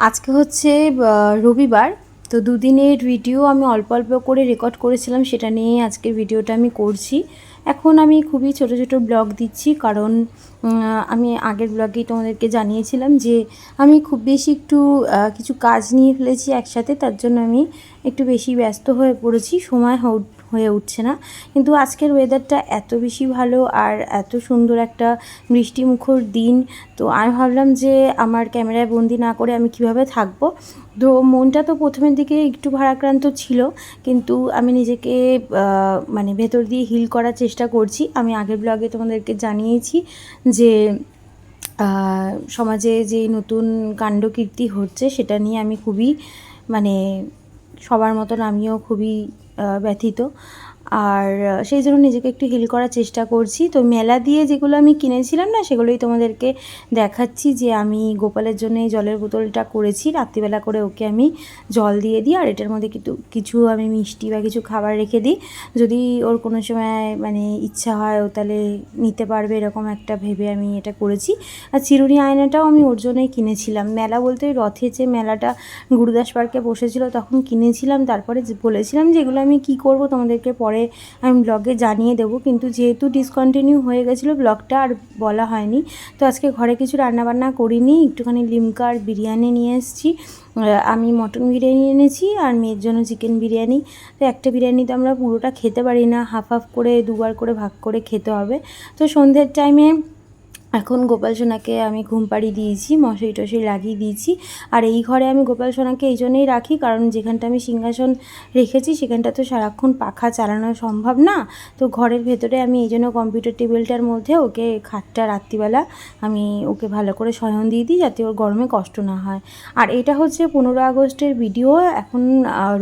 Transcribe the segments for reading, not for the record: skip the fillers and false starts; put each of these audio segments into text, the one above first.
আজকে হচ্ছে রবিবার। তো দুদিনের ভিডিও আমি অল্প অল্প করে রেকর্ড করেছিলাম, সেটা নিয়ে আজকের ভিডিওটা আমি করছি। এখন আমি খুবই ছোট ছোট ব্লগ দিচ্ছি, কারণ আমি আগের ব্লগেই তোমাদেরকে জানিয়েছিলাম যে আমি খুব বেশি একটু কিছু কাজ নিয়ে ফেলেছি একসাথে, তার জন্য আমি একটু বেশি ব্যস্ত হয়ে পড়েছি, সময় হয়ে উঠছে না। কিন্তু আজকের ওয়েদারটা এত বেশি ভালো আর এত সুন্দর একটা বৃষ্টিমুখর দিন, তো আমি ভাবলাম যে আমার ক্যামেরায় বন্দি না করে আমি কিভাবে থাকবো। তো মনটা তো প্রথমের দিকে একটু ভারাক্রান্ত ছিল, কিন্তু আমি নিজেকে মানে ভেতর দিয়ে হিল করার চেষ্টা করছি। আমি আগের ব্লগে তোমাদেরকে জানিয়েছি যে সমাজে যে নতুন কাণ্ডকীর্তি হচ্ছে সেটা নিয়ে আমি খুবই মানে সবার মতন আমিও খুবই ব্যথিত। আর সেই জন্য নিজেকে একটু হিল করার চেষ্টা করছি। তো মেলা দিয়ে যেগুলো আমি কিনেছিলাম না, সেগুলোই তোমাদেরকে দেখাচ্ছি। যে আমি গোপালের জন্য এই জলের বোতলটা করেছি, রাত্রিবেলা করে ওকে আমি জল দিয়ে দিই, আর এটার মধ্যে কিছু আমি মিষ্টি বা কিছু খাবার রেখে দিই, যদি ওর কোনো সময় মানে ইচ্ছা হয় ও তাহলে নিতে পারবে, এরকম একটা ভেবে আমি এটা করেছি। আর চিরুনি আয়নাটাও আমি ওর জন্যই কিনেছিলাম। মেলা বলতে ওই রথে যে মেলাটা গুরুদাস পার্কে বসেছিল তখন কিনেছিলাম। তারপরে বলেছিলাম যে এগুলো আমি কী করব তোমাদেরকে পরে আমি ব্লগে জানিয়ে দেবো, কিন্তু যেহেতু ডিসকন্টিনিউ হয়ে গেছিলো ব্লগটা আর বলা হয়নি। তো আজকে ঘরে কিছু রান্নাবান্না করিনি, একটুখানি লিমকা আর বিরিয়ানি নিয়ে এসেছি। আমি মটন বিরিয়ানি এনেছি আর মেয়ের জন্য চিকেন বিরিয়ানি। তো একটা বিরিয়ানি তো আমরা পুরোটা খেতে পারি না, হাফ হাফ করে দুবার করে ভাগ করে খেতে হবে। তো সন্ধ্যের টাইমে এখন গোপাল সোনাকে আমি ঘুম পাড়িয়ে দিয়েছি, মশারি টশারি লাগিয়ে দিয়েছি। আর এই ঘরে আমি গোপাল সোনাকে এই জন্যই রাখি, কারণ যেখানটা আমি সিংহাসন রেখেছি সেখানটা তো সারাক্ষণ পাখা চালানো সম্ভব না। তো ঘরের ভেতরে আমি এই জন্য কম্পিউটার টেবিলটার মধ্যে ওকে খাটটা রাত্রিবেলা আমি ওকে ভালো করে শয়ন দিয়ে দিই, যাতে ওর গরমে কষ্ট না হয়। আর এটা হচ্ছে 15 আগস্টের ভিডিও। এখন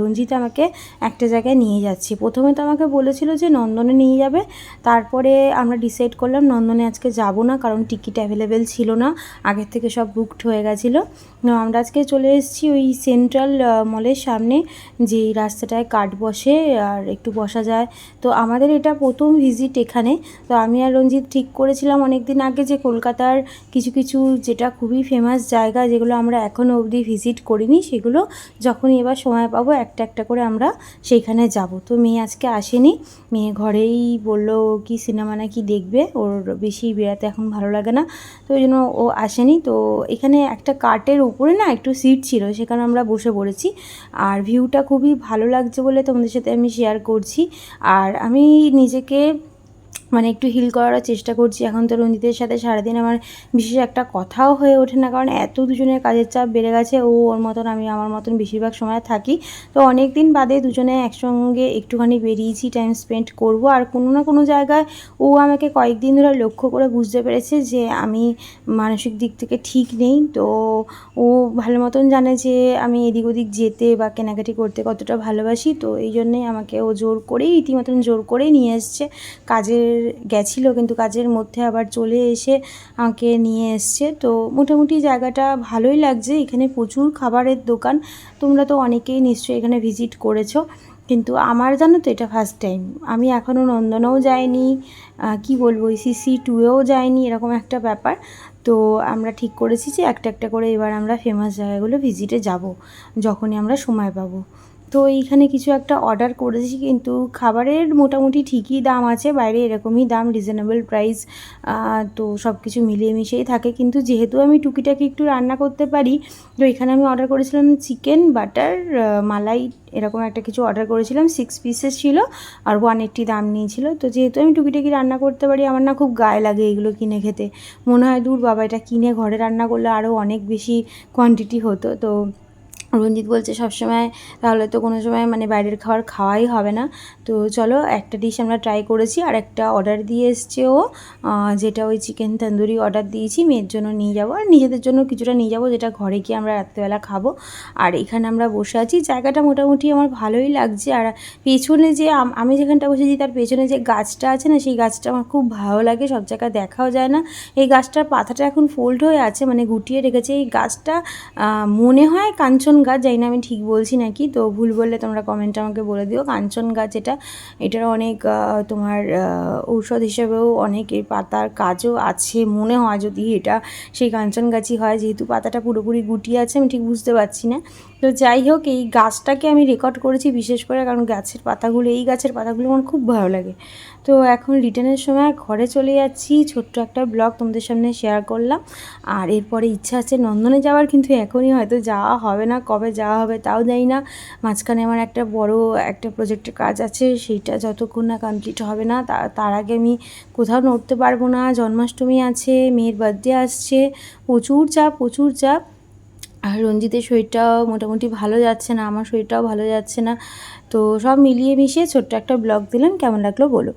রঞ্জিত আমাকে একটা জায়গায় নিয়ে যাচ্ছে। প্রথমে তো আমাকে বলেছিল যে নন্দনে নিয়ে যাবে, তারপরে আমরা ডিসাইড করলাম নন্দনে আজকে যাব না, কারণ টিকিট অ্যাভেলেবেল ছিল না, আগের থেকে সব বুকড হয়ে গেছিলো। আমরা আজকে চলে এসেছি ওই সেন্ট্রাল মলের সামনে, যে রাস্তাটায় কাঠ বসে আর একটু বসা যায়। তো আমাদের এটা প্রথম ভিজিট এখানে। তো আমি আর রঞ্জিত ঠিক করেছিলাম অনেক দিন আগে যে কলকাতার কিছু কিছু যেটা খুবই ফেমাস জায়গা, যেগুলো আমরা এখনও অবধি ভিজিট করিনি, সেগুলো যখনই এবার সময় পাবো একটা একটা করে আমরা সেইখানে যাব। তো মেয়ে আজকে আসেনি, মেয়ে ঘরেই বললো কি সিনেমা না কি দেখবে, ওর বেশি বেড়াতে এখন ভালো লাগে না, তো ওই জন্য ও আসেনি। তো এখানে একটা কার্টের উপরে না একটু সিট ছিল, সেখানে আমরা বসে পড়েছি। আর ভিউটা খুবই ভালো লাগছে বলে তোমাদের সাথে আমি শেয়ার করছি। আর আমি নিজেকে মানে একটু হিল করার চেষ্টা করছি। এখন তো রঞ্জিতের সাথে সারাদিন আমার বিশেষ একটা কথাও হয়ে ওঠে না, কারণ এত দুজনের কাজের চাপ বেড়ে গেছে। ও ওর মতন, আমি আমার মতন বেশিরভাগ সময় থাকি। তো অনেক দিন বাদে দুজনে একসঙ্গে একটুখানি বেরিয়েছি, টাইম স্পেন্ড করব। আর কোনো না কোনো জায়গায় ও আমাকে কয়েকদিন ধরে লক্ষ্য করে বুঝতে পেরেছে যে আমি মানসিক দিক থেকে ঠিক নেই। তো ও ভালো মতন জানে যে আমি এদিক ওদিক যেতে বা কেনাকাটি করতে কতটা ভালোবাসি। তো এই জন্যেই আমাকে ও জোর করেই, রীতিমতন জোর করেই নিয়ে এসছে। কাজের গেছিলো, কিন্তু কাজের মধ্যে আবার চলে এসে আমাকে নিয়ে এসছে। তো মোটামুটি জায়গাটা ভালোই লাগছে। এখানে প্রচুর খাবারের দোকান, তোমরা তো অনেকেই নিশ্চয়ই এখানে ভিজিট করেছো, কিন্তু আমার জানো তো এটা ফার্স্ট টাইম। আমি এখনও নন্দনেও যাইনি, কি বলবো, CC2-এও যাইনি, এরকম একটা ব্যাপার। তো আমরা ঠিক করেছি যে একটা একটা করে এবার আমরা ফেমাস জায়গাগুলো ভিজিটে যাব, যখনই আমরা সময় পাবো। তো এইখানে কিছু একটা অর্ডার করেছি, কিন্তু খাবারের মোটামুটি ঠিকই দাম আছে, বাইরে এরকমই দাম, রিজনেবল প্রাইস। তো সব কিছু মিলিয়ে মিশিয়েই থাকে, কিন্তু যেহেতু আমি টুকিটাকি একটু রান্না করতে পারি, তো এখানে আমি অর্ডার করেছিলাম চিকেন বাটার মালাই, এরকম একটা কিছু অর্ডার করেছিলাম। 6 পিসেস ছিল আর 180 দাম নিয়েছিল। তো যেহেতু আমি টুকিটাকি রান্না করতে পারি, আমার না খুব গায়ে লাগে এগুলো কিনে খেতে। মনে হয় দূর বাবা, এটা কিনে ঘরে রান্না করলে আরও অনেক বেশি কোয়ান্টিটি হতো। তো রঞ্জিত বলছে সবসময় তাহলে তো কোনো সময় মানে বাইরের খাবার খাওয়াই হবে না। তো চলো, একটা ডিশ আমরা ট্রাই করেছি, আর একটা অর্ডার দিয়ে এসছে ও, যেটা ওই চিকেন তন্দুরি অর্ডার দিয়েছি। মেয়ের জন্য নিয়ে যাবো, আর নিজেদের জন্য কিছুটা নিয়ে যাবো, যেটা ঘরে গিয়ে আমরা রাত্রেবেলা খাবো। আর এখানে আমরা বসে আছি, জায়গাটা মোটামুটি আমার ভালোই লাগছে। আর পেছনে যে আমি যেখানটা বসেছি তার পেছনে যে গাছটা আছে না, সেই গাছটা আমার খুব ভালো লাগে, সব জায়গায় দেখাও যায় না। এই গাছটার পাতাটা এখন ফোল্ড হয়ে আছে, মানে গুটিয়ে রেখেছে। এই গাছটা মনে হয় কাঞ্চন গাছ, জানি না আমি ঠিক বলছি নাকি, তো ভুল বললে তোমরা কমেন্টে আমাকে বলে দিও। কাঞ্চন গাছ এটার অনেক তোমার ঔষধ হিসেবেও অনেক এর পাতার কাজও আছে মনে হয়, যদি এটা সেই কাঞ্চন গাছই হয়, যেহেতু পাতাটা পুরোপুরি গুটিয়ে আছে আমি ঠিক বুঝতে পারছি না। তো যাই হোক, এই গাছটাকে আমি রেকর্ড করেছি বিশেষ করে কারণ এই গাছের পাতাগুলো আমার খুব ভালো লাগে। তো এখন রিটার্নের সময় ঘরে চলে যাচ্ছি, ছোট্ট একটা ব্লগ তোমাদের সামনে শেয়ার করলাম। আর এরপরে ইচ্ছা আছে নন্দনে যাওয়ার, কিন্তু এখনই হয়তো যাওয়া হবে না, কবে যাওয়া হবে তাও জানি না। মাঝখানে আমার একটা বড় একটা প্রজেক্টের কাজ আছে, সেইটা যতক্ষণ না কমপ্লিট হবে না তার আগে আমি কোথাও নড়তে পারবো না। জন্মাষ্টমী আছে, মেয়ের বার্থডে আসছে, প্রচুর চাপ। আর রঞ্জিতের শরীরটাও মোটামুটি ভালো যাচ্ছে না, আমার শরীরটাও ভালো যাচ্ছে না। তো সব মিলিয়ে মিশিয়ে ছোট্ট একটা ব্লগ দিলাম, কেমন লাগলো বলো।